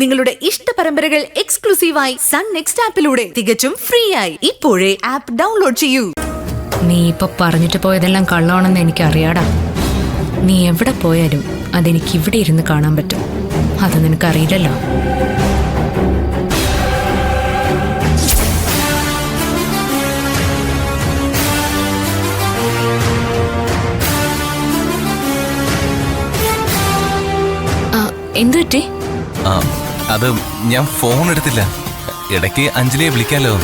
നിങ്ങളുടെ ഇഷ്ട പരമ്പരകൾ എക്സ്ക്ലൂസീവായി സൺ നെക്സ്റ്റ് ആപ്പിലൂടെ തികച്ചും ഫ്രീ ആയി ഇപ്പോഴേ ആപ്പ് ഡൗൺലോഡ് ചെയ്യൂ. നീ ഇപ്പൊ പറഞ്ഞിട്ട് പോയതെല്ലാം കള്ളമാണെന്ന് എനിക്കറിയാടാ. നീ എവിടെ പോയാലും അതെനിക്ക് ഇവിടെ ഇരുന്ന് കാണാൻ പറ്റും. അത് നിനക്കറിയില്ലല്ലോ. എന്തു പറ്റി? അത് ഞാൻ ഫോൺ എടുത്തില്ല. ഇടയ്ക്ക് അഞ്ജലിയെ വിളിക്കാലോ.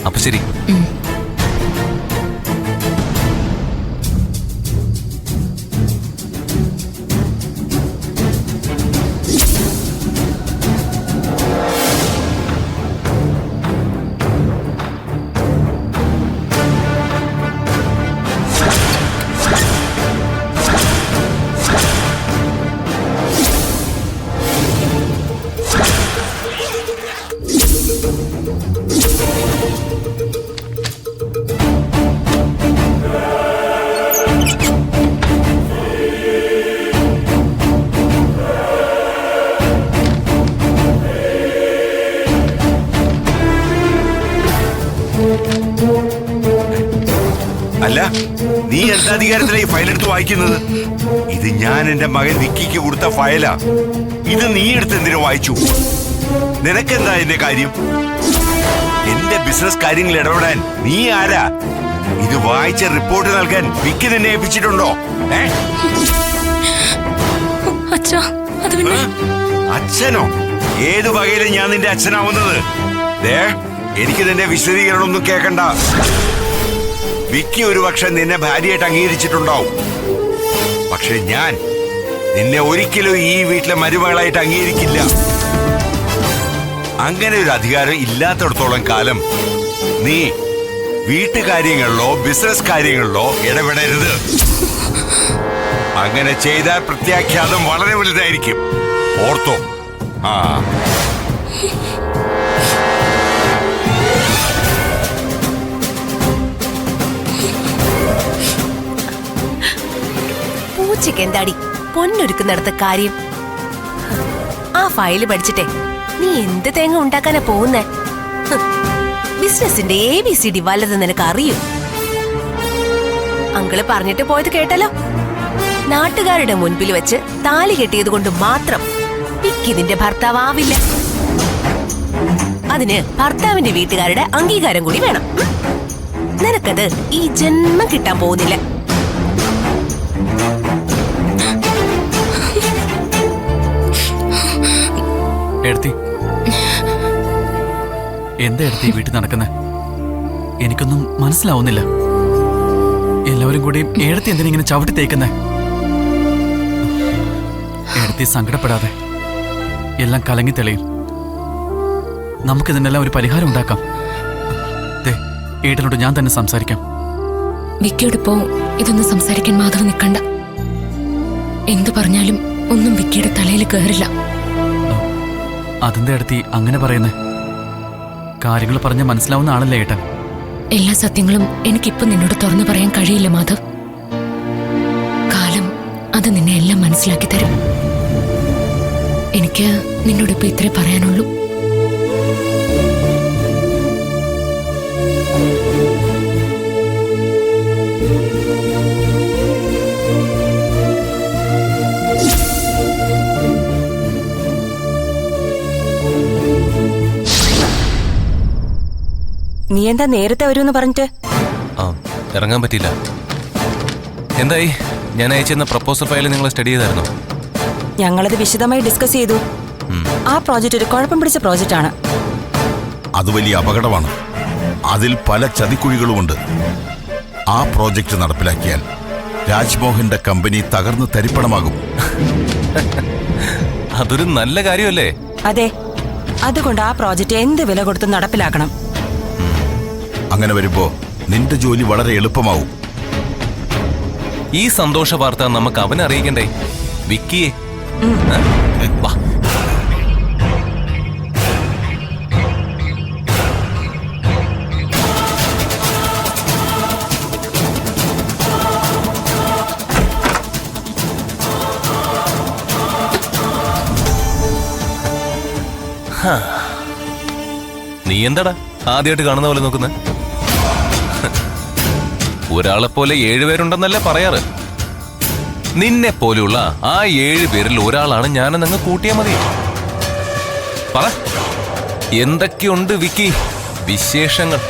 അപ്പൊ ശരി. അല്ല, നീ എന്താ അധികാരത്തിലാ ഈ ഫയൽ എടുത്ത് വായിക്കുന്നത്? ഇത് ഞാൻ എന്റെ മകൻ വിക്കിക്ക് കൊടുത്ത ഫയലാ. ഇത് നീ എടുത്ത് എന്തിനു വായിച്ചു? നിനക്കെന്താ എന്റെ കാര്യം? എന്റെ ബിസിനസ് കാര്യങ്ങളിൽ ഇടപെടാൻ നീ ആരാ? ഇത് വായിച്ച റിപ്പോർട്ട് നൽകാൻ വിക്കി നിന്നെ ഏൽപ്പിച്ചിട്ടുണ്ടോ? അച്ഛനോ? ഏതു വകയിലും ഞാൻ നിന്റെ അച്ഛനാവുന്നത്? എനിക്ക് നിന്റെ വിശദീകരണം ഒന്നും കേൾക്കണ്ട. വിക്കി ഒരു പക്ഷെ നിന്നെ ഭാര്യയായിട്ട് അംഗീകരിച്ചിട്ടുണ്ടാവും. പക്ഷെ ഞാൻ നിന്നെ ഒരിക്കലും ഈ വീട്ടിലെ മരുമകളായിട്ട് അംഗീകരിക്കില്ല. അങ്ങനെ ഒരു അധികാരം ഇല്ലാത്തിടത്തോളം കാലം നീ വീട്ടുകാര്യങ്ങളിലോ ബിസിനസ് കാര്യങ്ങളിലോ ഇടപെടരുത്. അങ്ങനെ ചെയ്താൽ പ്രത്യാഘാതം വളരെ വലുതായിരിക്കും. ഓർത്തോ? പൂച്ചയ്ക്ക് എന്താടി പൊന്നൊരുക്കുന്നിടത്ത് കാര്യം? ആ ഫയല് പഠിച്ചിട്ടേ നീ എന്ത് തേങ്ങ ഉണ്ടാക്കാനാ പോകുന്നേ? ബിസിനസിന്റെ ABCD വല്ലത് നിനക്ക് അറിയൂ? അങ്കിള് പറഞ്ഞിട്ട് പോയത് കേട്ടല്ലോ. നാട്ടുകാരുടെ മുൻപിൽ വെച്ച് താലി കെട്ടിയത് കൊണ്ട് മാത്രം വിക്കി നിന്റെ ഭർത്താവില്ല. അതിന് ഭർത്താവിന്റെ വീട്ടുകാരുടെ അംഗീകാരം കൂടി വേണം. നിനക്കത് ഈ ജന്മം കിട്ടാൻ പോകുന്നില്ല. എന്താ എടുത്തി വീട്ടിൽ നടക്കുന്നേ? എനിക്കൊന്നും മനസ്സിലാവുന്നില്ല. എല്ലാവരും കൂടി എടുത്തി എന്തിനിങ്ങനെ ചവിട്ടി തേക്കുന്നേ? എടുത്തി സങ്കടപ്പെടാതെ, എല്ലാം കലങ്ങി തെളിയും. നമുക്കിതിനെല്ലാം ഒരു പരിഹാരം ഉണ്ടാക്കാം. ഏട്ടനോട് ഞാൻ തന്നെ സംസാരിക്കാം. വിക്കിയോടിപ്പോ ഇതൊന്നും സംസാരിക്കാൻ മാധവ് നിൽക്കണ്ട. എന്തു പറഞ്ഞാലും ഒന്നും വിക്കിയുടെ തലയിൽ കയറില്ല. അതെന്താ എടുത്തി അങ്ങനെ പറയുന്നേ? കാര്യങ്ങൾ പറഞ്ഞ് മനസ്സിലാവുന്ന ആളല്ലേ ഏട്ടൻ? എല്ലാ സത്യങ്ങളും എനിക്കിപ്പോ നിന്നോട് തുറന്നു പറയാൻ കഴിയില്ല മാധവ്. കാലം അത് നിന്നെ എല്ലാം മനസ്സിലാക്കി തരും. എനിക്ക് നിന്നോടിപ്പോ ഇത്രേ പറയാനുള്ളൂ. നീ എന്താ നേരത്തെ വരുമെന്ന് പറഞ്ഞിട്ട്? ഇറങ്ങാൻ പറ്റില്ല. എന്തായി? ഞാൻ അയച്ചെന്ന പ്രപ്പോസൽ ഫയൽ നിങ്ങൾ സ്റ്റഡി ചെയ്തായിരുന്നോ? ഞങ്ങളത് വിശദമായി ഡിസ്കസ് ചെയ്തു. ആ പ്രോജക്റ്റ് ഒരു കുഴപ്പം പിടിച്ച പ്രോജക്റ്റ് ആണ്. അത് വലിയ അപകടമാണ്. അതിൽ പല ചതിക്കുഴികളുമുണ്ട്. ആ പ്രോജക്റ്റ് നടപ്പിലാക്കിയാൽ രാജ്മോഹന്റെ കമ്പനി തകർന്ന് തരിപ്പണമാകും. അതൊരു നല്ല കാര്യമല്ലേ? അതെ, അതുകൊണ്ട് ആ പ്രോജക്റ്റ് എന്ത് വില കൊടുത്ത് നടപ്പിലാക്കണം. അങ്ങനെ വരുമ്പോ നിന്റെ ജോലി വളരെ എളുപ്പമാവും. ഈ സന്തോഷ വാർത്ത നമുക്ക് അവനെ അറിയിക്കണ്ടേ? വിക്കിയെ വാ. നീ എന്താടാ ആദ്യമായിട്ട് കാണുന്ന പോലെ നോക്കുന്നത്? ഒരാളെ പോലെ 7 പേരുണ്ടെന്നല്ലേ പറയാറ്. നിന്നെ പോലെയുള്ള ആ 7 പേരിൽ ഒരാളാണ് ഞാനെന്നങ്ങ് കൂട്ടിയാ മതി. പറ, എന്തൊക്കെയുണ്ട് വിക്കി വിശേഷങ്ങൾ?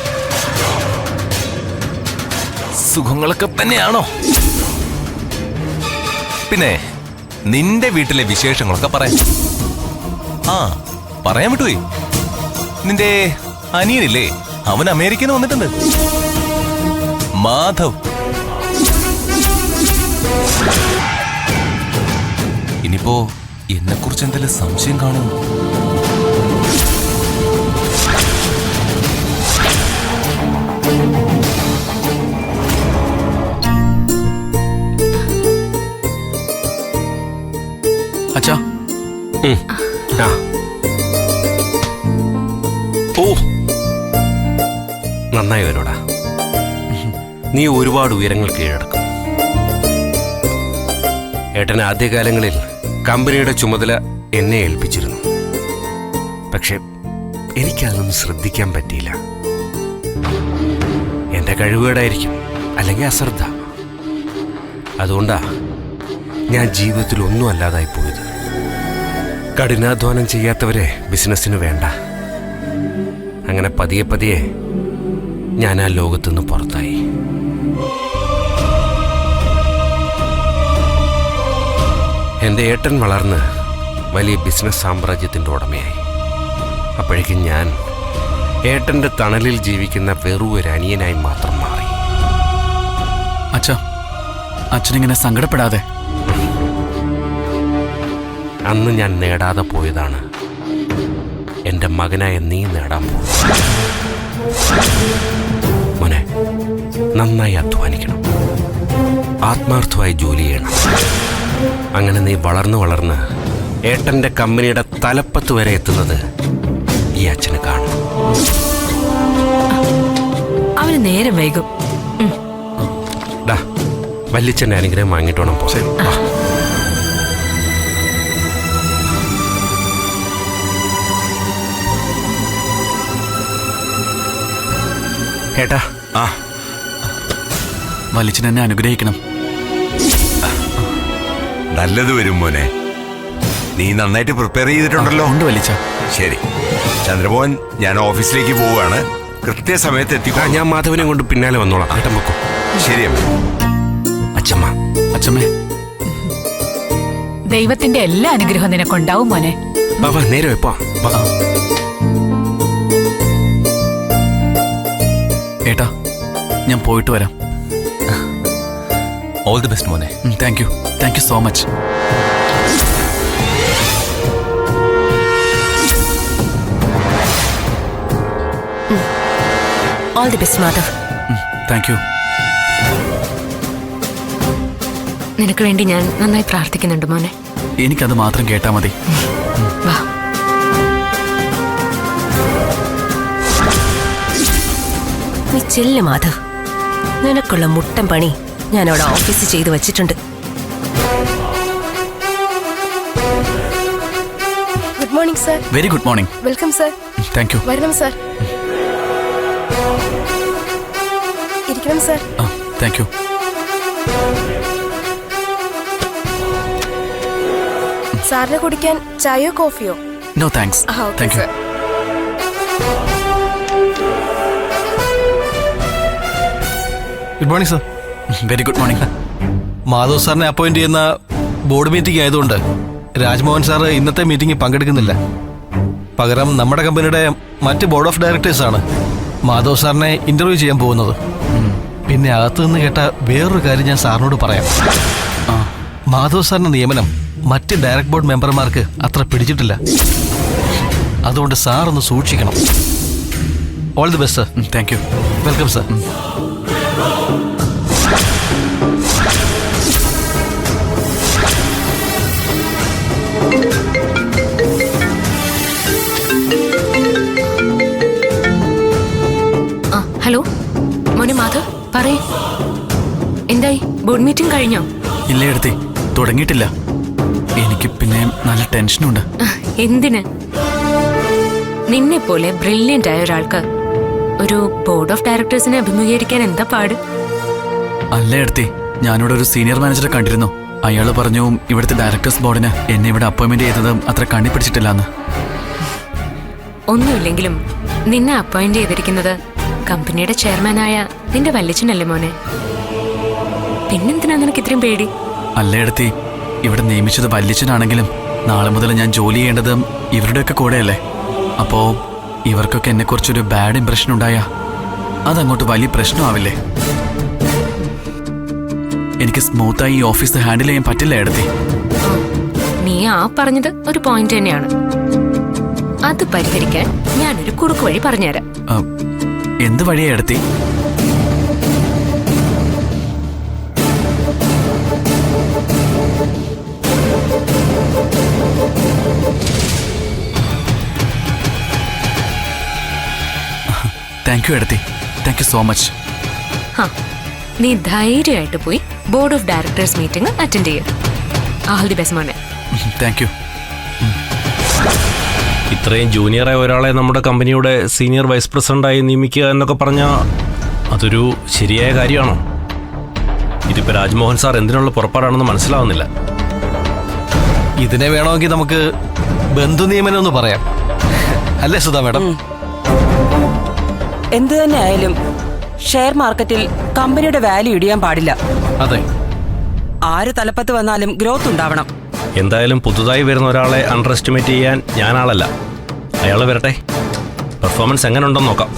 സുഖങ്ങളൊക്കെ തന്നെയാണോ? പിന്നെ നിന്റെ വീട്ടിലെ വിശേഷങ്ങളൊക്കെ പറയാം. ആ, പറയാൻ വിട്ടുപോയി. നിന്റെ അനിയനില്ലേ, അവൻ അമേരിക്കയിൽ വന്നിട്ടുണ്ട്. മാധവ്. ഇനിയിപ്പോ എന്നെ കുറിച്ച് എന്തെങ്കിലും സംശയം കാണുമോ? അച്ഛാ, ഓ, നന്നായി വരോടാ. നീ ഒരുപാട് ഉയരങ്ങൾ കീഴടക്കും. ഏട്ടൻ ആദ്യകാലങ്ങളിൽ കമ്പനിയുടെ ചുമതല എന്നെ ഏൽപ്പിച്ചിരുന്നു. പക്ഷെ എനിക്കതൊന്നും ശ്രദ്ധിക്കാൻ പറ്റിയില്ല. എന്റെ കഴിവുകേടായിരിക്കും, അല്ലെങ്കിൽ അശ്രദ്ധ. അതുകൊണ്ടാ ഞാൻ ജീവിതത്തിൽ ഒന്നും അല്ലാതായി പോയത്. കഠിനാധ്വാനം ചെയ്യാത്തവരെ ബിസിനസ്സിന് വേണ്ട. അങ്ങനെ പതിയെ പതിയെ ഞാൻ ആ ലോകത്തുനിന്ന് പുറത്തായി. എൻ്റെ ഏട്ടൻ വളർന്ന് വലിയ ബിസിനസ് സാമ്രാജ്യത്തിൻ്റെ ഉടമയായി. അപ്പോഴേക്കും ഞാൻ ഏട്ടൻ്റെ തണലിൽ ജീവിക്കുന്ന വെറും ഒരു അനിയനായി മാത്രം മാറി. അച്ഛാ, അച്ഛനിങ്ങനെ സങ്കടപ്പെടാതെ. അന്ന് ഞാൻ നേടാതെ പോയതാണ് എൻ്റെ മകനായ നീ നേടാൻ പോകും. മോനെ, നന്നായി അധ്വാനിക്കണം, ആത്മാർത്ഥമായി ജോലി ചെയ്യണം. അങ്ങനെ നീ വളർന്ന് ഏട്ടൻ്റെ കമ്പനിയുടെ തലപ്പത്ത് വരെ എത്തുന്നത് ഈ അച്ഛന് കാണണം. അവന് നേരം വൈകും. വല്യച്ഛൻ്റെ അനുഗ്രഹം വാങ്ങിയിട്ട് വേണം പോ. ഏട്ടാ, വലിച്ചൻ എന്നെ അനുഗ്രഹിക്കണം. നല്ലത് വരും മോനെ. നീ നന്നായിട്ട് പ്രിപ്പയർ ചെയ്തിട്ടുണ്ടല്ലോ. ഉണ്ട് വലിച്ച. ശരി ചന്ദ്രമോഹൻ, ഞാൻ ഓഫീസിലേക്ക് പോവുകയാണ്. കൃത്യസമയത്ത് എത്തിക്കോ. ഞാൻ മാധവനെ കൊണ്ട് പിന്നാലെ വന്നോളാം. ഏട്ടൻ പൊക്കോ. ശരി അമ്മ. അച്ഛമ്മ. അച്ഛമ്മേ, ദൈവത്തിന്റെ എല്ലാ അനുഗ്രഹവും നിനക്കുണ്ടാവും മോനെ. ബാബാ, നേരെ വെപ്പോ. ഏട്ടാ, ഞാൻ പോയിട്ട് വരാം. ഓൾ ദി ബെസ്റ്റ് മോനെ. Thank you so much. All the best Madhav. Thank you. നിനക്ക് വേണ്ടി ഞാൻ നന്നായി പ്രാർത്ഥിക്കുന്നുണ്ട് മോനെ. എനിക്കത് മാത്രം കേട്ടാ മതി. വാ. നീ ചെല്ല് മാധവ്. നിനക്കുള്ള മുട്ടൻ പണി ഞാൻ അവിടെ ഓഫീസിൽ ചെയ്തു വച്ചിട്ടുണ്ട്. Good morning sir. Very good morning. Welcome sir. Thank you. വരണം സർ. ഇരിക്കണം സർ. Thank you. സാറിന് കുടിക്കാൻ ചായയോ കോഫിയോ? No thanks. Thank you. Good morning sir. Very good morning. Madhav സാറിനെ അപ്പോയിന്റ് ചെയ്യുന്ന ബോർഡ് മീറ്റിംഗ് ആയതുകൊണ്ട് രാജ്മോഹൻ സാർ ഇന്നത്തെ മീറ്റിംഗിൽ പങ്കെടുക്കുന്നില്ല. പകരം നമ്മുടെ കമ്പനിയുടെ മറ്റ് ബോർഡ് ഓഫ് ഡയറക്ടേഴ്സാണ് മാധവ് സാറിനെ ഇന്റർവ്യൂ ചെയ്യാൻ പോകുന്നത്. പിന്നെ അകത്തു നിന്ന് കേട്ട വേറൊരു കാര്യം ഞാൻ സാറിനോട് പറയാം. മാധവ് സാറിന്റെ നിയമനം മറ്റ് ഡയറക്ട് ബോർഡ് മെമ്പർമാർക്ക് അത്ര പിടിച്ചിട്ടില്ല. അതുകൊണ്ട് സാർ ഒന്ന് സൂക്ഷിക്കണം. All the best sir. Thank U. Welcome sir. ആ ഹലോ മോനെ മാധവ്, പറയ്, എന്തായി? ബോർഡ് മീറ്റിംഗ് കഴിഞ്ഞോ? ഇല്ല എടുത്തി, തുടങ്ങിയിട്ടില്ല. എനിക്ക് പിന്നെ നല്ല ടെൻഷനുണ്ട്. എന്തിന്? നിന്നെ പോലെ ബ്രില്യന്റ് ആയ ഒരാൾക്ക് ഒരു ബോർഡ് ഓഫ് ഡയറക്ടേഴ്സിനെ അഭിമുഖീകരിക്കാൻ എന്താ പാട്? അല്ല എടുത്തി, ഞാനിവിടെ ഒരു സീനിയർ മാനേജറെ കണ്ടിരുന്നു. അയാൾ പറഞ്ഞു ഇവിടുത്തെ ഡയറക്ടേഴ്സ് ബോർഡിന് എന്നെ ഇവിടെ അപ്പോയിന്റ്മെന്റ് ചെയ്തത് അത്ര കണ്ണി പിടിച്ചിട്ടില്ലെന്ന്. ഒന്നുമില്ലെങ്കിലും നിന്നെ അപ്പോയിന്റ് ചെയ്തിരിക്കുന്നത് കമ്പനിയുടെ ചെയർമാനായ നിന്റെ വല്യച്ഛനല്ലേ മോനെ? പിന്നെന്തിനാ നിനക്ക് ഇത്രയും പേടി? അല്ല എടുത്തി, ഇവിടെ നിയമിച്ചത് വല്യച്ഛനാണെങ്കിലും നാളെ മുതൽ ഞാൻ ജോലി ചെയ്യേണ്ടത് ഇവരുടെയൊക്കെ കൂടെയല്ലേ. അപ്പോ ഇവർക്കൊക്കെ എന്നെക്കുറിച്ചൊരു ബാഡ് ഇംപ്രഷൻ ഉണ്ടായാ അതങ്ങോട്ട് വലിയ പ്രശ്നമാവില്ലേ? എനിക്ക് സ്മൂത്തായി ഈ ഓഫീസ് ഹാൻഡിൽ ചെയ്യാൻ പറ്റില്ല എടുത്തി. നീ ആ പറഞ്ഞത് ഒരു പോയിന്റ് തന്നെയാണ്. അത് പരിഹരിക്കാൻ ഞാനൊരു കുറുക്ക് വഴി പറഞ്ഞുതരാം. എന്ത് വഴിയാ എടുത്തി? താങ്ക് യു എടുത്തി, താങ്ക് യു സോ മച്ച്. നീ ധൈര്യമായിട്ട് പോയി board of directors meeting attend ചെയ്യും. ഓൾ ദി ബെസ്റ്റ് മോനെ. Thank you. ഇത്രയും ജൂനിയറായ ഒരാളെ നമ്മുടെ കമ്പനിയുടെ സീനിയർ വൈസ് പ്രസിഡന്റായി നിയമിക്കുക എന്നൊക്കെ പറഞ്ഞാൽ അതൊരു ശരിയായ കാര്യമാണോ? ഇതിപ്പോൾ രാജ്മോഹൻ സാർ എന്തിനുള്ള പുറപ്പാടാണെന്ന് മനസ്സിലാവുന്നില്ല. ഇതിനെ വേണമെങ്കിൽ നമുക്ക് ബന്ധു നിയമനം എന്ന് പറയാം, അല്ലേ സുധാ മാഡം? എന്തു തന്നെ ആയാലും ഷെയർ മാർക്കറ്റിൽ കമ്പനിയുടെ വാല്യൂ ഇടിയാൻ പാടില്ല. അതെ, ആര് തലപ്പത്ത് വന്നാലും ഗ്രോത്ത് ഉണ്ടാവണം. എന്തായാലും പുതുതായി വരുന്ന ഒരാളെ അണ്ടർ എസ്റ്റിമേറ്റ് ചെയ്യാൻ ഞാനാളല്ല. അയാൾ വരട്ടെ, പെർഫോമൻസ് എങ്ങനെ ഉണ്ടെന്ന് നോക്കാം.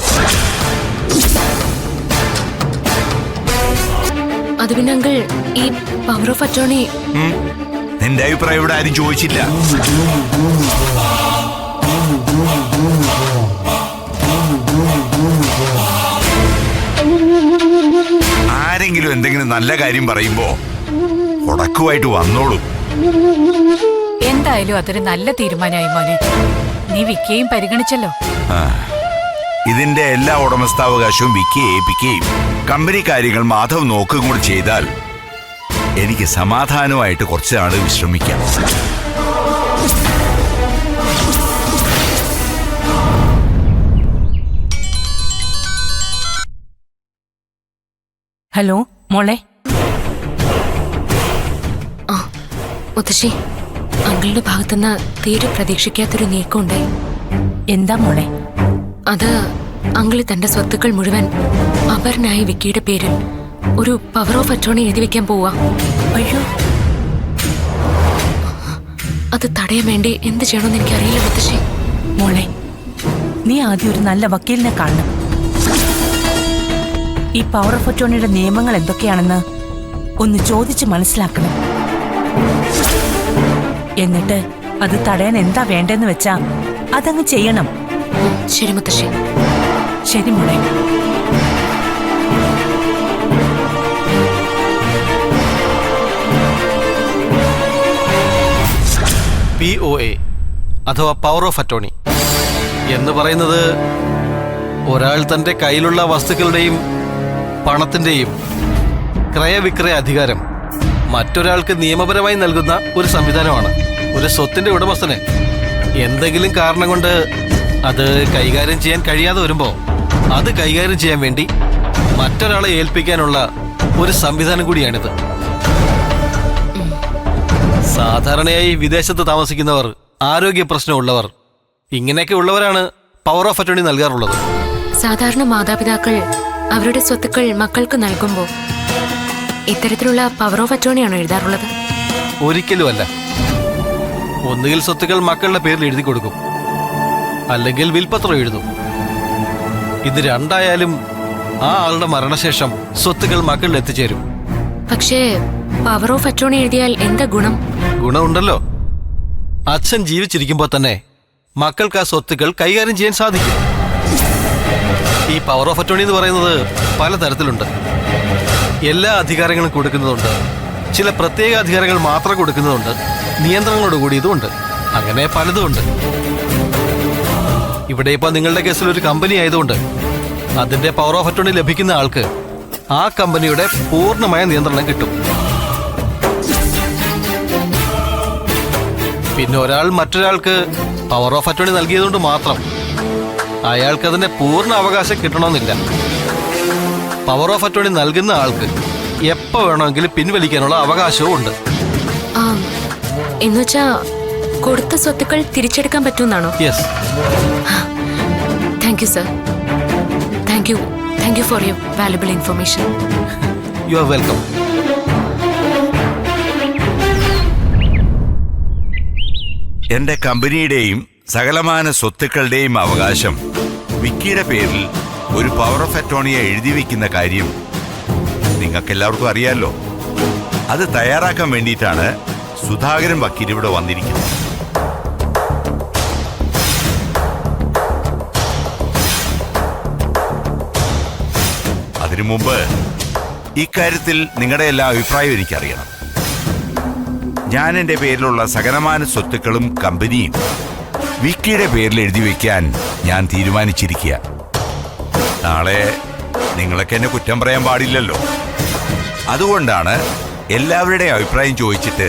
അത് പിന്നെ അങ്കിൾ, ഈ പവർ ഓഫ് അറ്റോർണി നിന്റെ അഭിപ്രായം ഇവിടെ ആരും ചോദിച്ചില്ല. ആരെങ്കിലും എന്തെങ്കിലും നല്ല കാര്യം പറയുമ്പോ ഉടക്കുമായിട്ട് വന്നോളൂ. എന്തായാലും അതൊരു നല്ല തീരുമാനമായി മോനെ. നീ വിക്കിയെയും പരിഗണിച്ചല്ലോ. ഇതിന്റെ എല്ലാ ഉടമസ്ഥാവകാശവും വിക്കി ഏൽപ്പിക്കുകയും കമ്പനി കാര്യങ്ങൾ മാധവ് നോക്കുകയും കൂടി ചെയ്താൽ എനിക്ക് സമാധാനമായിട്ട് കുറച്ച് നാൾ വിശ്രമിക്കാം. ഹലോ മോളെ. ആ മുത്തശ്ശി, അങ്കിളുടെ ഭാഗത്തുനിന്ന് തീരെ പ്രതീക്ഷിക്കാത്തൊരു നീക്കമുണ്ടായി. എന്താ മോളെ? അത് അങ്കിള് തന്റെ സ്വത്തുക്കൾ മുഴുവൻ അപരനായ വിക്കിയുടെ പേരിൽ ഒരു പവർ ഓഫ് അറ്റോർണി എഴുതി വെക്കാൻ പോവാ. അയ്യോ, അത് തടയാൻ വേണ്ടി എന്ത് ചെയ്യണമെന്ന് എനിക്കറിയില്ല മുത്തശ്ശി. മോളെ, നീ ആദ്യം ഒരു നല്ല വക്കീലിനെ കാണണം. ഈ പവർ ഓഫ് അറ്റോർണിയുടെ നിയമങ്ങൾ എന്തൊക്കെയാണെന്ന് ഒന്ന് ചോദിച്ച് മനസ്സിലാക്കണം. എന്നിട്ട് അത് തടയാൻ എന്താ വേണ്ടെന്ന് വെച്ചാ അതങ്ങ് ചെയ്യണം. ശരി മുത്തശ്ശി. ശരി മോളെ. POA അഥവാ പവർ ഓഫ് അറ്റോർണി എന്ന് പറയുന്നത് ഒരാൾ തന്റെ കയ്യിലുള്ള വസ്തുക്കളുടെയും പണത്തിന്റെയും ക്രയവിക്രയ അധികാരം മറ്റൊരാൾക്ക് നിയമപരമായി നൽകുന്ന ഒരു സംവിധാനമാണ്. ഒരു സ്വത്തിന്റെ ഉടമസ്ഥന് എന്തെങ്കിലും കാരണം കൊണ്ട് അത് കൈകാര്യം ചെയ്യാൻ കഴിയാതെ വരുമ്പോ അത് കൈകാര്യം ചെയ്യാൻ വേണ്ടി മറ്റൊരാളെ ഏൽപ്പിക്കാനുള്ള ഒരു സംവിധാനം കൂടിയാണിത്. സാധാരണയായി വിദേശത്ത് താമസിക്കുന്നവർ, ആരോഗ്യ പ്രശ്നമുള്ളവർ, ഇങ്ങനെയൊക്കെ ഉള്ളവരാണ് പവർ ഓഫ് അറ്റോർണി നൽകാറുള്ളത്. സാധാരണ മാതാപിതാക്കൾ അവരുടെ സ്വത്തുക്കൾ മക്കൾക്ക് നൽകുമ്പോൾ ഇത്തരത്തിലുള്ള പവർ ഓഫ് അറ്റോർണിയാണോ എഴുതാറുള്ളത്? ഒരിക്കലുമല്ല. ഒന്നുകിൽ സ്വത്തുക്കൾ മക്കളുടെ പേരിൽ എഴുതി കൊടുക്കും, അല്ലെങ്കിൽ വിൽപത്രം എഴുതും. ഇത് രണ്ടായാലും ആ ആളുടെ മരണശേഷം സ്വത്തുക്കൾ മക്കളിൽ എത്തിച്ചേരും. പക്ഷേ പവർ ഓഫ് അറ്റോർണി എഴുതിയാൽ എന്താ ഗുണം? ഗുണമുണ്ടല്ലോ. അച്ഛൻ ജീവിച്ചിരിക്കുമ്പോൾ തന്നെ മക്കൾക്ക് ആ സ്വത്തുക്കൾ കൈകാര്യം ചെയ്യാൻ സാധിക്കും. ഈ പവർ ഓഫ് അറ്റോർണി എന്ന് പറയുന്നത് പലതരത്തിലുണ്ട്. എല്ലാ അധികാരങ്ങളും കൊടുക്കുന്നതുണ്ട്, ചില പ്രത്യേക അധികാരങ്ങൾ മാത്രം കൊടുക്കുന്നതുണ്ട്, നിയന്ത്രണങ്ങളോട് കൂടിയതുമുണ്ട്, അങ്ങനെ പലതുമുണ്ട്. ഇവിടെ ഇപ്പോൾ നിങ്ങളുടെ കേസിൽ ഒരു കമ്പനി ആയതുകൊണ്ട് അതിന്റെ പവർ ഓഫ് അറ്റോർണി ലഭിക്കുന്ന ആൾക്ക് ആ കമ്പനിയുടെ പൂർണ്ണമായ നിയന്ത്രണം കിട്ടും. പിന്നെ ഒരാൾ മറ്റൊരാൾക്ക് പവർ ഓഫ് അറ്റോർണി നൽകിയതുകൊണ്ട് മാത്രം അയാൾക്ക് അതിന്റെ പൂർണ്ണ അവകാശം കിട്ടണമെന്നില്ല. പവർ ഓഫ് അറ്റോർണി നൽകുന്ന ആൾക്ക് എപ്പോൾ വേണമെങ്കിലും പിൻവലിക്കാനുള്ള അവകാശവും ഉണ്ട്. എന്നുവെച്ചാ കൊടുത്ത സ്വത്തുക്കൾ തിരിച്ചെടുക്കാൻ പറ്റുമെന്നാണോ? Yes. Thank you sir. Thank you for your valuable information. You are welcome. എന്റെ കമ്പനിയുടെയും സകലമാന സ്വത്തുക്കളുടെയും അവകാശം വിക്കിയുടെ പേരിൽ ഒരു പവർ ഓഫ് അറ്റോർണിയെ എഴുതി വെക്കുന്ന കാര്യം നിങ്ങൾക്കെല്ലാവർക്കും അറിയാമല്ലോ. അത് തയ്യാറാക്കാൻ വേണ്ടിയിട്ടാണ് സുധാകരൻ വക്കീൽ ഇവിടെ വന്നിരിക്കുന്നത്. അതിനു മുമ്പ് ഇക്കാര്യത്തിൽ നിങ്ങളുടെ എല്ലാ അഭിപ്രായവും എനിക്കറിയണം. ഞാൻ എൻ്റെ പേരിലുള്ള സകലമാന സ്വത്തുക്കളും കമ്പനിയും വിക്കിയുടെ പേരിൽ എഴുതി വയ്ക്കാൻ ഞാൻ തീരുമാനിച്ചിരിക്കുക. നാളെ നിങ്ങളൊക്കെ എന്നെ കുറ്റം പറയാൻ പാടില്ലല്ലോ. അതുകൊണ്ടാണ് എല്ലാവരുടെയും അഭിപ്രായം ചോദിച്ചിട്ട്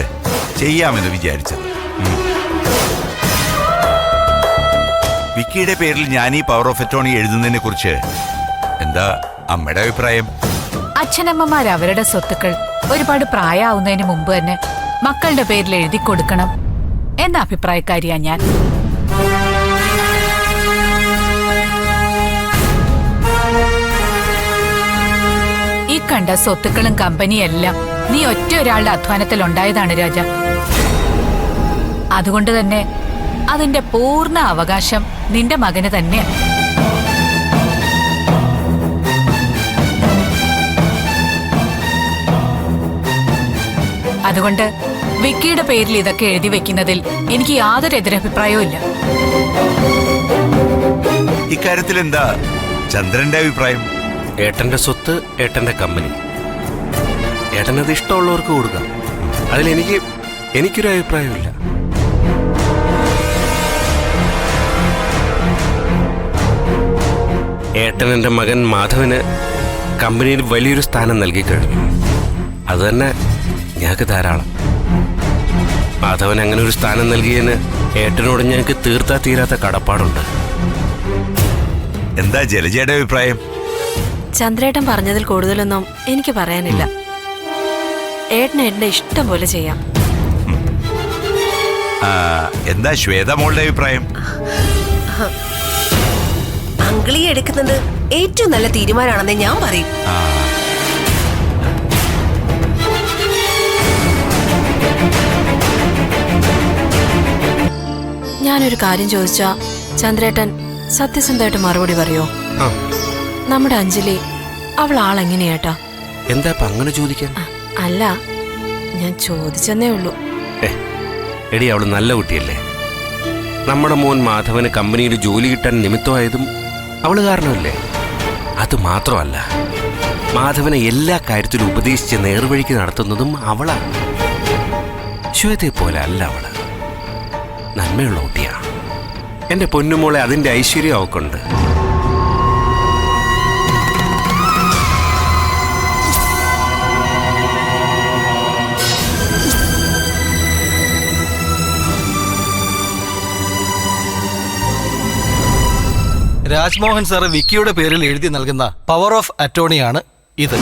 ചെയ്യാമെന്ന് വിചാരിച്ചത്. വിക്കിയുടെ പേരിൽ ഞാൻ ഈ പവർ ഓഫ് അറ്റോർണി എഴുതുന്നതിനെ കുറിച്ച് എന്താ അമ്മയുടെ അഭിപ്രായം? അച്ഛനമ്മമാർ അവരുടെ സ്വത്തുക്കൾ ഒരുപാട് പ്രായമാവുന്നതിന് മുമ്പ് തന്നെ മക്കളുടെ പേരിൽ എഴുതി കൊടുക്കണം എന്ന അഭിപ്രായക്കാരിയാ ഞാൻ. ഈ കണ്ട സ്വത്തുക്കളും കമ്പനിയെല്ലാം നീ ഒറ്റ ഒരാളുടെ അധ്വാനത്തിൽ ഉണ്ടായതാണ് രാജ. അതുകൊണ്ട് തന്നെ അതിന്റെ പൂർണ്ണ അവകാശം നിന്റെ മകന് തന്നെയാണ്. അതുകൊണ്ട് വിക്കിയുടെ പേരിൽ ഇതൊക്കെ എഴുതി വെക്കുന്നതിൽ എനിക്ക് യാതൊരു എതിരഭിപ്രായവും ഇല്ല. ഇക്കാര്യത്തിൽ എന്താ ചന്ദ്രന്റെ അഭിപ്രായം? ഏട്ടന്റെ സ്വത്ത് ഏട്ടന്റെ കമ്പനി, ഏട്ടനത് ഇഷ്ടമുള്ളവർക്ക് കൊടുക്കാം. എനിക്കൊരു അഭിപ്രായമില്ല. ഏട്ടൻ എൻ്റെ മകൻ മാധവന് കമ്പനിയിൽ വലിയൊരു സ്ഥാനം നൽകി കഴിഞ്ഞു. അത് തന്നെ ഞങ്ങൾക്ക് ധാരാളം. മാധവൻ അങ്ങനെ ഒരു സ്ഥാനം നൽകിയതിന് ഏട്ടനോട് ഞങ്ങൾക്ക് തീരാത്ത കടപ്പാടുണ്ട്. എന്താ ജലജയുടെ അഭിപ്രായം? ചന്ദ്രേട്ടൻ പറഞ്ഞതിൽ കൂടുതലൊന്നും എനിക്ക് പറയാനില്ല. ഏട്ടന് എന്റെ ഇഷ്ടം പോലെ ചെയ്യാം. എന്താ ശ്വേതമോളുടെ അഭിപ്രായം? അങ്കിളി എടുക്കുന്നത് ഏറ്റവും നല്ല തീരുമാനമാണെന്ന് ഞാൻ പറയും. ഞാനൊരു കാര്യം ചോദിച്ചാ ചന്ദ്രേട്ടൻ സത്യസന്ധമായിട്ട് മറുപടി പറയോ? നമ്മുടെ അഞ്ജലി അവൾ ആളെങ്ങനെയാട്ടാ? എന്താ അങ്ങനെ ചോദിക്കാൻ? അല്ല, ഞാൻ ചോദിച്ചെന്നേ ഉള്ളൂ. എടി, അവള് നല്ല കുട്ടിയല്ലേ. നമ്മുടെ മോൻ മാധവന് കമ്പനിയിൽ ജോലി കിട്ടാൻ നിമിത്തമായതും അവള് കാരണമല്ലേ. അത് മാത്രമല്ല, മാധവനെ എല്ലാ കാര്യത്തിലും ഉപദേശിച്ച് നേർവഴിക്ക് നടത്തുന്നതും അവളാണ്. ശ്വേതയെ പോലെ അല്ല അവള്. നന്മയുള്ള കുട്ടിയാണ്. എൻ്റെ പൊന്നുമോളെ അതിൻ്റെ ഐശ്വര്യം അവക്കുണ്ട്. രാജ്മോഹൻ സാറ് വിക്കിയുടെ പേരിൽ എഴുതി നൽകുന്ന പവർ ഓഫ് അറ്റോർണിയാണ് ഇത്.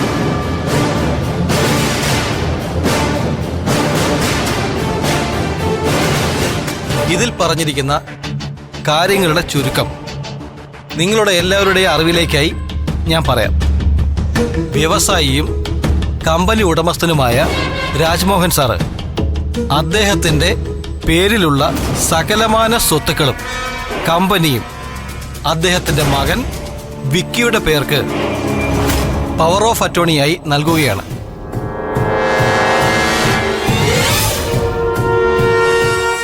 ഇതിൽ പറഞ്ഞിരിക്കുന്ന കാര്യങ്ങളുടെ ചുരുക്കം നിങ്ങളുടെ എല്ലാവരുടെയും അറിവിലേക്കായി ഞാൻ പറയാം. വ്യവസായിയും കമ്പനി ഉടമസ്ഥനുമായ രാജ്മോഹൻ സാറ് അദ്ദേഹത്തിൻ്റെ പേരിലുള്ള സകലമാന സ്വത്തുക്കളും കമ്പനിയും അദ്ദേഹത്തിൻ്റെ മകൻ വിക്കിയുടെ പേർക്ക് പവർ ഓഫ് അറ്റോർണിയായി നൽകുകയാണ്.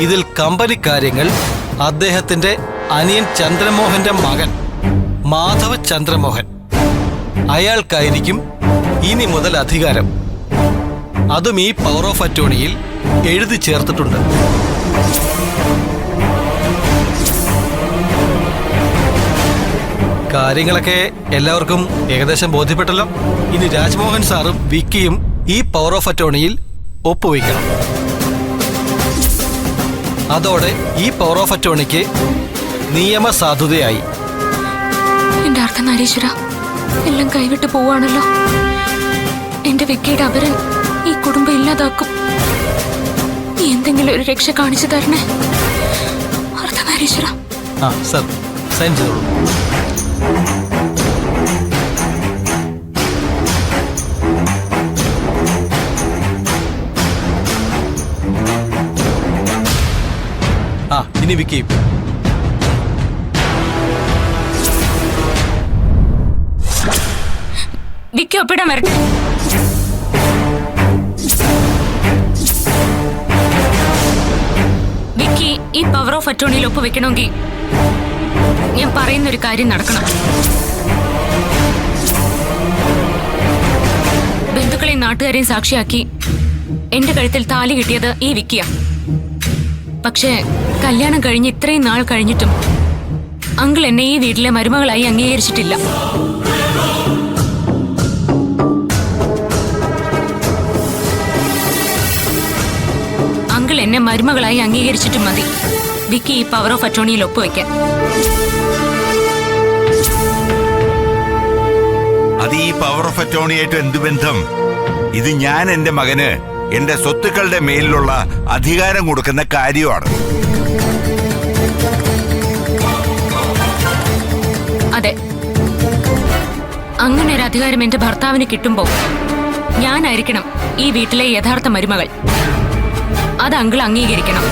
ഇതിൽ കമ്പനി കാര്യങ്ങൾ അദ്ദേഹത്തിന്റെ അനിയൻ ചന്ദ്രമോഹന്റെ മകൻ മാധവ ചന്ദ്രമോഹൻ, അയാൾക്കായിരിക്കും ഇനി മുതൽ അധികാരം. അതും ഈ പവർ ഓഫ് അറ്റോർണിയിൽ എഴുതി ചേർത്തിട്ടുണ്ട്. കാര്യങ്ങളൊക്കെ എല്ലാവർക്കും ഏകദേശം ബോധ്യപ്പെട്ടല്ലോ. ഇനി രാജ്മോഹൻ സാറും വിക്കിയും ഈ പവർ ഓഫ് അറ്റോർണിയിൽ ഒപ്പുവയ്ക്കണം. അതോടെ ഈ പവർ ഓഫ് അറ്റോർണിക്ക് നിയമസാധുതയായി. എന്റെ അർദ്ധനാരീശ്വര, എല്ലാം കൈവിട്ട് പോവാണല്ലോ. എന്റെ വിക്കിയുടെ അപരൻ ഈ കുടുംബം ഇല്ലാതാക്കും. നീ എന്തെങ്കിലും ഒരു രക്ഷ കാണിച്ചു തരണേ അർദ്ധനാരീശ്വര. ആ സർ, സൈൻ ചെയ്തോളൂ. ആ ഇനി വിക്കി. വിക്കി ഒപ്പിടാൻ വരട്ടെ. വിക്കി ഈ പവർ ഓഫ് അറ്റോർണിയിൽ ഒപ്പുവെക്കണമെങ്കിൽ ഞാൻ പറയുന്നൊരു കാര്യം നടക്കണം. ബന്ധുക്കളെയും നാട്ടുകാരെയും സാക്ഷിയാക്കി എന്റെ കഴുത്തിൽ താലി കിട്ടിയത് ഈ വിക്കിയാ. പക്ഷേ കല്യാണം കഴിഞ്ഞ് ഇത്രയും നാൾ കഴിഞ്ഞിട്ടും അങ്കിൾ എന്നെ ഈ വീട്ടിലെ മരുമകളായി അംഗീകരിച്ചിട്ടില്ല. അങ്കിൾ എന്നെ മരുമകളായി അംഗീകരിച്ചിട്ടും മതി വിക്കി ഈ പവർ ഓഫ് അറ്റോർണിയിൽ ഒപ്പുവെക്കാൻ. അത് ഈ പവർ ഓഫ് അറ്റോർണിയായിട്ട് എന്ത് ബന്ധം? ഇത് ഞാൻ എന്റെ മകന് എന്റെ സ്വത്തുക്കളുടെ മേലിലുള്ള അധികാരം കൊടുക്കുന്ന കാര്യമാണ്. അതെ, അങ്ങനെ ഒരു അധികാരം എന്റെ ഭർത്താവിന് കിട്ടുമ്പോ ഞാനായിരിക്കണം ഈ വീട്ടിലെ യഥാർത്ഥ മരുമകൾ. അത് അങ്കിൾ അംഗീകരിക്കണം.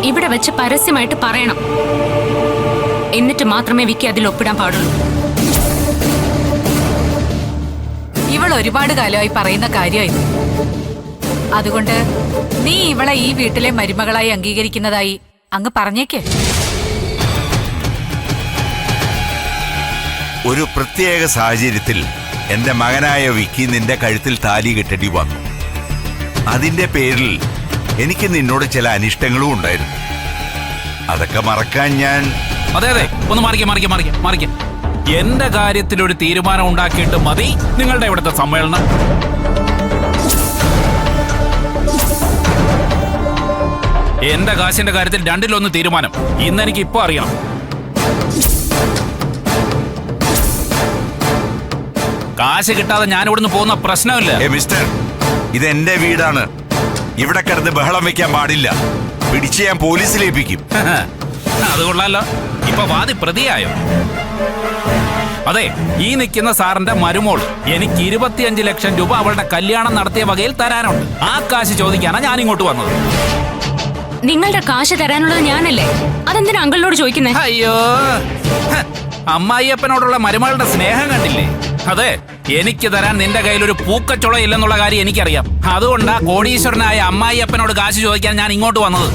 ഇവിടെ വെച്ച് പരസ്യമായിട്ട് പറയണം. എന്നിട്ട് മാത്രമേ വിക്കി അതിൽ ഒപ്പിടാൻ പാടുള്ളൂ. ഇവൾ ഒരുപാട് കാലമായി പറയുന്ന കാര്യമായി. അതുകൊണ്ട് നീ ഇവളെ ഈ വീട്ടിലെ മരുമകളായി അംഗീകരിക്കുന്നതായി അങ്ങ് പറഞ്ഞേക്കേ. ഒരു പ്രത്യേക സാഹചര്യത്തിൽ എന്റെ മകനായ വിക്കി നിന്റെ കഴുത്തിൽ താലി കെട്ടേണ്ടി വന്നു. അതിന്റെ പേരിൽ എനിക്ക് നിന്നോട് ചില അനിഷ്ടങ്ങളും ഉണ്ടായിരുന്നു. അതൊക്കെ മറക്കാൻ ഞാൻ... അതെ അതെ, ഒന്ന് മാറിക്ക. എന്റെ കാര്യത്തിൽ ഒരു തീരുമാനം ഉണ്ടാക്കിയിട്ട് മതി നിങ്ങളുടെ ഇവിടുത്തെ സമ്മേളനം. എന്റെ കാശിന്റെ കാര്യത്തിൽ രണ്ടിലൊന്ന് തീരുമാനം ഇന്നെനിക്ക് ഇപ്പൊ അറിയണം. കാശ് കിട്ടാതെ ഞാൻ ഇവിടുന്ന് പോകുന്ന പ്രശ്നമില്ല. മിസ്റ്റർ, ഇതെന്റെ വീടാണ്. ഇവിടെ കിടന്ന് ബഹളം വെക്കാൻ പാടില്ല. പിടിച്ച് ഞാൻ പോലീസിലേൽപ്പിക്കും. അത് കൊള്ളാലോ, ഇപ്പൊ വാദി പ്രതിയായോ? അതെ, ഈ നിൽക്കുന്ന സാറിന്റെ മരുമോൾ എനിക്ക് 25 ലക്ഷം രൂപ അവളുടെ കല്യാണം നടത്തിയ വകയിൽ തരാനുണ്ട്. ആ കാശ് ചോദിക്കാനാണ് ഞാൻ ഇങ്ങോട്ട് വന്നത്. നിങ്ങളുടെ കാശ് തരാനുള്ളത് ഞാനല്ലേ? അതെന്തിനാ അങ്കിളിനോട് ചോദിക്കുന്നേ? അയ്യോ, അമ്മായിയപ്പനോടുള്ള മരുമകളുടെ സ്നേഹം കണ്ടില്ലേ? അതെ, എനിക്ക് തരാൻ നിന്റെ കയ്യിൽ ഒരു പൂക്കച്ചുള ഇല്ലെന്നുള്ള കാര്യം എനിക്കറിയാം. അതുകൊണ്ടാ കോടീശ്വരനായ അമ്മായിയപ്പനോട് കാശ് ചോദിക്കാൻ ഞാൻ ഇങ്ങോട്ട് വന്നത്.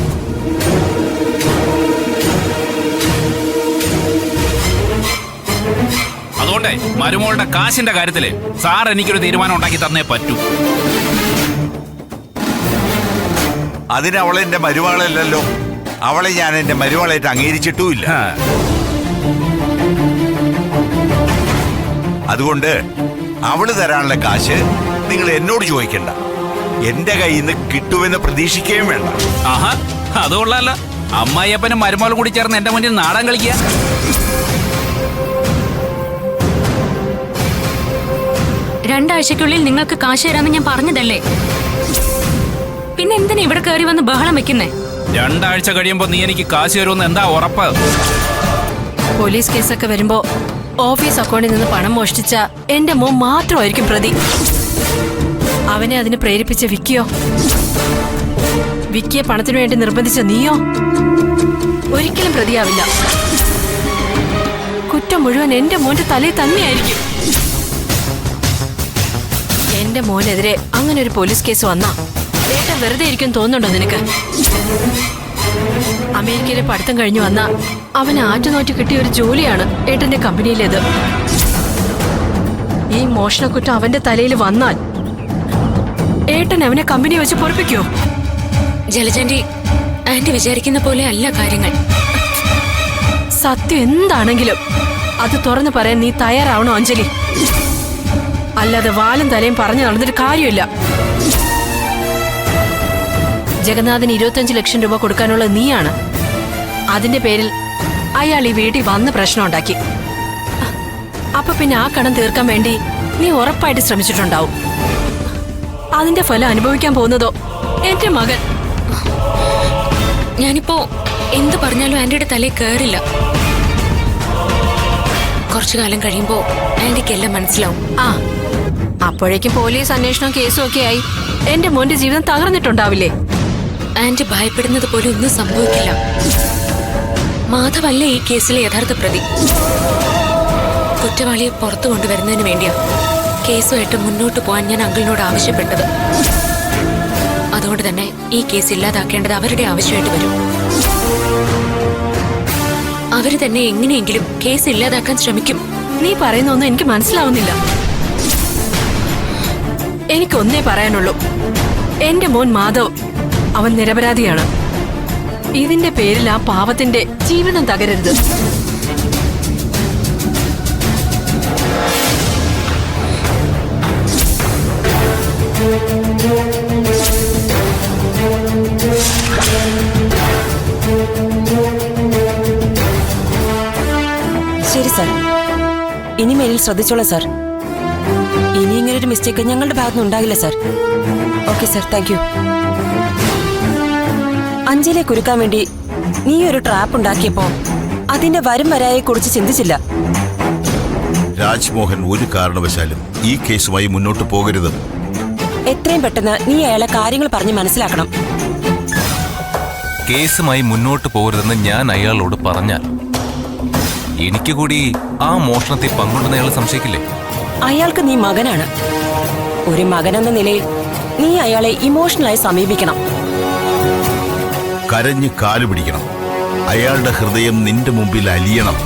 അതുകൊണ്ട് മരുമോളുടെ കാശിന്റെ കാര്യത്തില് സാർ എനിക്കൊരു തീരുമാനം ഉണ്ടാക്കി തന്നേ പറ്റൂ. അതിന് അവളെ എന്റെ മരുമകളല്ലല്ലോ. അവളെ ഞാൻ എന്റെ മരുമകളായിട്ട് അംഗീകരിച്ചിട്ടുമില്ല. അതുകൊണ്ട് അവള് തരാനുള്ള കാശ് നിങ്ങൾ എന്നോട് ചോദിക്കണ്ട. എന്റെ കയ്യിൽ നിന്ന് കിട്ടുമെന്ന് പ്രതീക്ഷിക്കുകയും വേണ്ട. ആഹാ, അത് കൊള്ളാലോ. അമ്മായിയപ്പനും മരുമകളും കൂടി ചേർന്ന് എന്റെ മുന്നിൽ നാടൻ കളിക്കുക. രണ്ടാഴ്ചക്കുള്ളിൽ നിങ്ങൾക്ക് കാശ് തരാമെന്ന് ഞാൻ പറഞ്ഞതല്ലേ? പിന്നെ എന്തിനാ ഇവിടെ കയറി വന്ന് ബഹളം വെക്കുന്നേ? 2 ആഴ്ച കഴിയുമ്പോ നീ എനിക്ക് കാശ് തരുമെന്ന് എന്താ ഉറപ്പ്? പോലീസ് കേസൊക്കെ വരുമ്പോ ഓഫീസ് അക്കൗണ്ടിൽ നിന്ന് പണം മോഷ്ടിച്ച എന്റെ മോൻ മാത്രമായിരിക്കും പ്രതി. അവനെ അതിന് പ്രേരിപ്പിച്ച വിക്കിയോ? വിക്കിയെ പണത്തിനു വേണ്ടി നിർബന്ധിച്ച നീയോ? ഒരിക്കലും പ്രതിയാവില്ല. കുറ്റം മുഴുവൻ എന്റെ മോന്റെ തലയിൽ തന്നെയായിരിക്കും. എന്റെ മോനെതിരെ അങ്ങനെ ഒരു പോലീസ് കേസ് വന്നാ ഏട്ടൻ വെറുതെ ഇരിക്കും തോന്നുന്നുണ്ടോ നിനക്ക്? അമേരിക്കയിലെ പഠിത്തം കഴിഞ്ഞു വന്ന അവന് ആറ്റുനോറ്റ് കിട്ടിയ ഒരു ജോലിയാണ് ഏട്ടന്റെ കമ്പനിയിലേത്. ഈ മോഷണക്കുറ്റം അവന്റെ തലയിൽ വന്നാൽ ഏട്ടൻ അവനെ കമ്പനി വെച്ച് പൊറപ്പിക്കോ? ജലജാന്റി, ആന്റി വിചാരിക്കുന്ന പോലെ അല്ല കാര്യങ്ങൾ. സത്യം എന്താണെങ്കിലും അത് തുറന്നു പറയാൻ നീ തയ്യാറാവണോ അഞ്ജലി? അല്ലാതെ വാലും തലയും പറഞ്ഞു നടന്നിട്ട് കാര്യമില്ല. ജഗന്നാഥന് 25 ലക്ഷം രൂപ കൊടുക്കാനുള്ള നീയാണ്. അതിന്റെ പേരിൽ അയാൾ ഈ വീട്ടിൽ വന്ന് പ്രശ്നം ഉണ്ടാക്കി. അപ്പൊ പിന്നെ ആ കടം തീർക്കാൻ വേണ്ടി നീ ഉറപ്പായിട്ട് ശ്രമിച്ചിട്ടുണ്ടാവും. അതിന്റെ ഫലം അനുഭവിക്കാൻ പോകുന്നതോ എന്റെ മകൻ. ഞാനിപ്പോ എന്ത് പറഞ്ഞാലും ആന്റിയുടെ തലയിൽ കയറില്ല. കുറച്ചു കാലം കഴിയുമ്പോ ആന്റിക്ക് എല്ലാം മനസ്സിലാവും. അപ്പോഴേക്കും പോലീസ് അന്വേഷണവും കേസും ഒക്കെ ആയി എന്റെ മോന്റെ ജീവിതം തകർന്നിട്ടുണ്ടാവില്ലേ? ആന്റി ഭയപ്പെടുന്നത് പോലെ ഒന്നും സംഭവിക്കില്ല. മാധവല്ല ഈ കേസിലെ യഥാർത്ഥ പ്രതി. കുറ്റവാളിയെ പുറത്തു കൊണ്ടുവരുന്നതിന് വേണ്ടിയാ കേസുമായിട്ട് മുന്നോട്ട് പോകാൻ ഞാൻ അങ്കിളിനോട് ആവശ്യപ്പെട്ടത്. അതുകൊണ്ട് തന്നെ ഈ കേസ് ഇല്ലാതാക്കേണ്ടത് അവരുടെ ആവശ്യമായിട്ട് വരും. അവര് തന്നെ എങ്ങനെയെങ്കിലും കേസ് ഇല്ലാതാക്കാൻ ശ്രമിക്കും. നീ പറയുന്നൊന്നും എനിക്ക് മനസ്സിലാവുന്നില്ല. എനിക്കൊന്നേ പറയാനുള്ളൂ, എന്റെ മോൻ മാധവ് അവൻ നിരപരാധിയാണ്. ഇതിന്റെ പേരിൽ ആ പാവത്തിന്റെ ജീവിതം തകരരുത്. ശരി സാർ, ഇനിമേലിൽ ശ്രദ്ധിച്ചോളാം സാർ. ഇനി ഇങ്ങനൊരു മിസ്റ്റേക്ക് ഞങ്ങളുടെ ഭാഗത്തുനിന്ന് ഉണ്ടാകില്ല sir. Okay sir, thank you. അഞ്ജലിയെ കുരുക്കാൻ വേണ്ടി നീ ഒരു ട്രാപ്പ് ഉണ്ടാക്കിയപ്പോ അതിന്റെ വരും വരായെ കുറിച്ച് ചിന്തിച്ചില്ല. രാജ്മോഹൻ ഒരു കാരണവശാലും ഈ കേസുമായി മുന്നോട്ട് പോകരുത്. എത്രയും പെട്ടെന്ന് നീ അയാളെ കാര്യങ്ങൾ പറഞ്ഞ് മനസ്സിലാക്കണം. കേസുമായി മുന്നോട്ട് പോകരുതെന്ന് ഞാൻ അയാളോട് പറഞ്ഞാൽ എനിക്ക് കൂടി ആ മോഷണത്തിൽ പങ്കുണ്ടെന്ന് അയാൾ സംശയിക്കില്ലേ? അയാൾക്ക് നീ മകനാണ്. ഒരു മകനെന്ന നിലയിൽ നീ അയാളെ ഇമോഷണലായി സമീപിക്കണം. കരഞ്ഞ് കാല് പിടിക്കണം. അയാളുടെ ഹൃദയം നിന്റെ മുമ്പിൽ അലിയണം.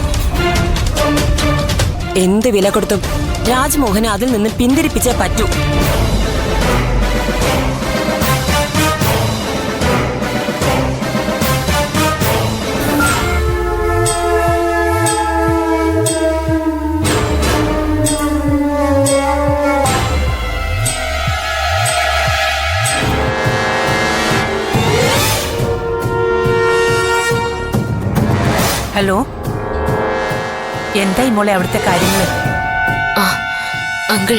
എന്ത് വില കൊടുത്തും രാജ്മോഹനെ അതിൽ നിന്ന് പിന്തിരിപ്പിച്ചേ പറ്റൂ. ഹലോ, എന്തായി മോളെ അവിടുത്തെ കാര്യങ്ങള്? അങ്കിൾ,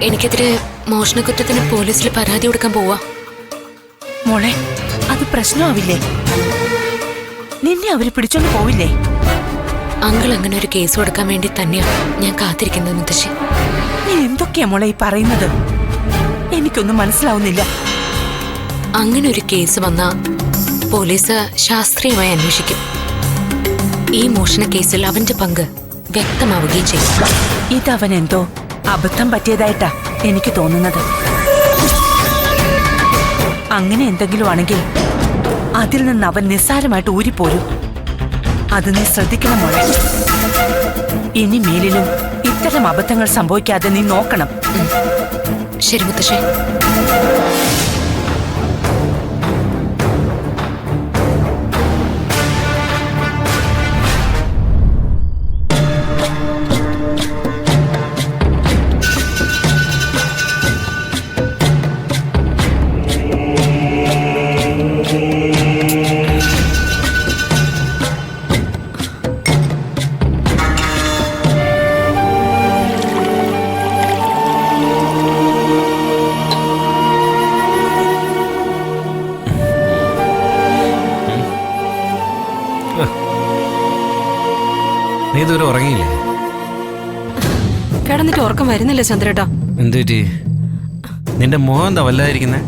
എനിക്കെതിരെ മോഷണക്കുറ്റത്തിന് പോലീസിൽ പരാതി കൊടുക്കാൻ പോവാ. മോളെ, അത് പ്രശ്നമാവില്ലേ? നിന്നെ അവര് പിടിച്ചോണ്ട് പോവില്ലേ? അങ്കിൾ അങ്ങനെ ഒരു കേസ് കൊടുക്കാൻ വേണ്ടി തന്നെയാ ഞാൻ കാത്തിരിക്കുന്നത് മുത്തശ്ശി. നീ എന്തൊക്കെയാ മോളെ ഈ പറയുന്നത്? എനിക്കൊന്നും മനസ്സിലാവുന്നില്ല. അങ്ങനെ ഒരു കേസ് വന്നാ പോലീസ് ശാസ്ത്രീയമായി അന്വേഷിക്കും. ഈ മോഷണ കേസിൽ അവന്റെ പങ്ക് വ്യക്തമാവുകയും ചെയ്യും. ഇതവൻ എന്തോ അബദ്ധം പറ്റിയതായിട്ടാ എനിക്ക് തോന്നുന്നത്. അങ്ങനെ എന്തെങ്കിലും ആണെങ്കിൽ അതിൽ നിന്ന് അവൻ നിസ്സാരമായിട്ട് ഊരിപ്പോരും. അത് നീ ശ്രദ്ധിക്കണം മോളെ. ഇനി മേലിലും ഇത്തരം അബദ്ധങ്ങൾ സംഭവിക്കാതെ നീ നോക്കണം. ശരി മുത്തശ്ശി. നീ ഇതുവരെ ഉറങ്ങിയില്ലേ? കിടന്നിട്ട് ഉറക്കം വരുന്നില്ല ചന്ദ്രേട്ടാ. എന്തുപറ്റി? നിന്റെ മോഹം എന്താ വല്ലാതിരിക്കുന്നേ?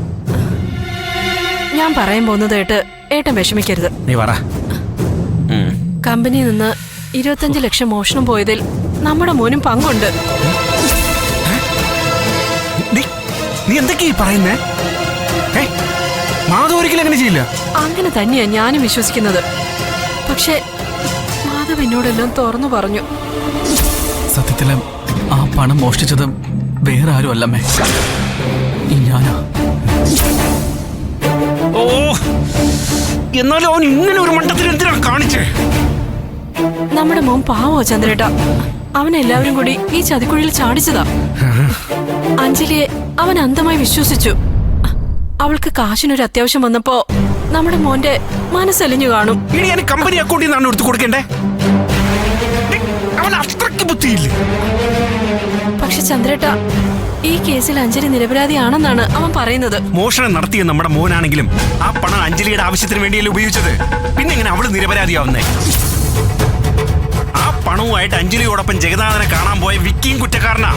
ഞാൻ പറയാൻ പോകുന്നത് കേട്ട് ഏട്ടൻ വിഷമിക്കരുത്. നീ പറ. കമ്പനിയിൽ നിന്ന് 25 ലക്ഷം മോഷണം പോയതിൽ നമ്മുടെ മോനും പങ്കുണ്ട്. നീ എന്തൊക്കെയാ പറയുന്നേ? മാധവ് മാധവ് ഒരിക്കലും അങ്ങനെ ചെയ്യില്ല. അങ്ങനെ തന്നെയാ ഞാനും വിശ്വസിക്കുന്നത്. പക്ഷെ മാധവ് എന്നോടെല്ലാം തുറന്നു പറഞ്ഞു. സത്യത്തില് ആ പണം മോഷ്ടിച്ചത് വേറെ ആരും അല്ലമ്മേ, ഈ ഞാനാ. ഓ, എന്നാലും അവൻ ഇങ്ങനെ ഒരു മണ്ടത്തിൽ എന്തിനാ കാണിച്ചേ? നമ്മുടെ മോൻ പാവോ ചന്ദ്രേട്ടാ, അവനെല്ലാവരും കൂടി ഈ ചതിക്കുഴിയിൽ ചാടിച്ചതാ. അഞ്ജലിയെ അവൻ അന്ധമായി വിശ്വസിച്ചു. അവൾക്ക് കാശിനൊരു അത്യാവശ്യം വന്നപ്പോ നമ്മുടെ മോന്റെ മനസ്സലിഞ്ഞു കാണും. ഇനി ഞാൻ കമ്പനി അക്കൗണ്ടിൽ നിന്നാണ് എടുത്തു കൊടുക്കണ്ടേ? അവൻ അത്രയ്ക്ക് ബുദ്ധിയില്ല. പക്ഷെ ചന്ദ്രേട്ട, ഈ കേസിൽ അഞ്ജലി നിരപരാധിയാണെന്നാണ് അവൻ പറയുന്നത്. മോഷണം നടത്തിയ നമ്മുടെ മോനാണെങ്കിലും ആ പണം അഞ്ജലിയുടെ ആവശ്യത്തിന് വേണ്ടിയല്ലേ ഉപയോഗിച്ചത്. പിന്നെ എങ്ങനെ അവള് നിരപരാധിയാവുന്നേ? ആ പണവുമായിട്ട് അഞ്ജലിയോടൊപ്പം ജഗന്നാഥനെ കാണാൻ പോയ വിക്കിയും കുറ്റക്കാരനാ.